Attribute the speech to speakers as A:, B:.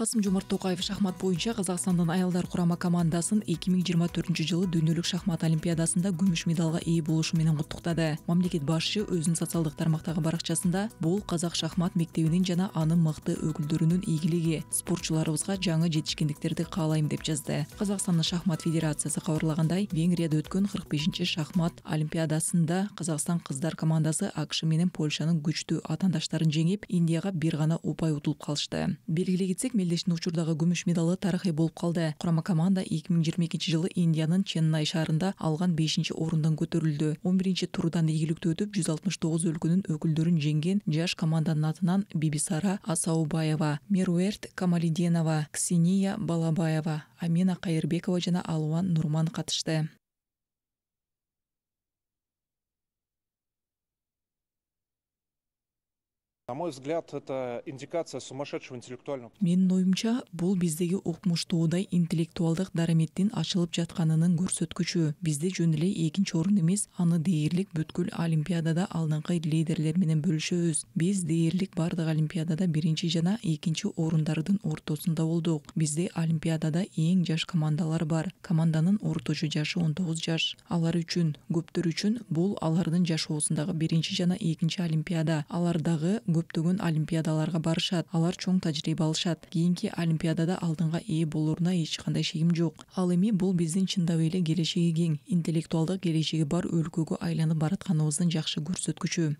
A: Касым-Жомарт Токаев шахмат боюнча Казакстандын аялдар курама командасын 2024-жылы дүйнөлүк шахмат олимпиадасында күмүш медалга ээ болушу менен куттуктады. Мамлекет башчы өзүнүн социалдык тармактагы баракчасында бул казак шахмат мектебинин жана анын мыкты өкүлдөрүнүн ийгилиги, спортчуларыбызга жаңы жетишкендиктерди каалайм деп жазды. Казакстандын шахмат федерациясы кабарлагандай, Венгрияда өткөн 45-чи шахмат олимпиадасында Казакстан кыздар командасы АКШ менен Польшанын күчтүү атаандаштарын жеңип, Индияга бир гана упай утулуп калышты. Белгилей кетсек, мелдештин учурдагы күмүш медалы тарыхый болуп калды. Курама команда 2022-жылы Индиянын Ченнай шаарында алган 5-орундан көтөрүлдү. 11-турдан ийгиликтүү өтүп 169 өлкөнүн өкүлдөрүн жеңген жаш команданын атынан Бибисара Асаубаева, Меруэрт Камалиденова, Ксения Балабаева, Амина Кайырбекова жана Алуан Нурман катышты.
B: На мой взгляд, это индикация сумасшедшего интеллектуального.
A: Менин оюмча, бул биздеги укмуштуудай интеллектуалдык дараметтин ачылып жатканынын көрсөткүчү. Бизде жөн эле 2-орун эмес, аны дээрлик бүткүл олимпиадада алдыңкы лидерлер менен бөлүшөбүз. Биз дээрлик бардык олимпиадада 1 жана 2 орундардын ортосунда болдук. Бизде олимпиадада эң жаш командалар бар. Команданын орточо жашы 19 жаш. Алар үчүн, көптөр үчүн бул алардын жашоосундагы 1 жана 2 олимпиада. Алар дагы көптөгөн олимпиадаларга барышат. Алар чоң тажрыйба алышат. Кийинки олимпиадада алдыңга ээ болоруна эч кандай шегим жок. Ал эми бул биздин чындап эле келечеги кең, интеллектуалдык келечеги бар өлкөгө айланып баратканыбыздын жакшы көрсөткүчү.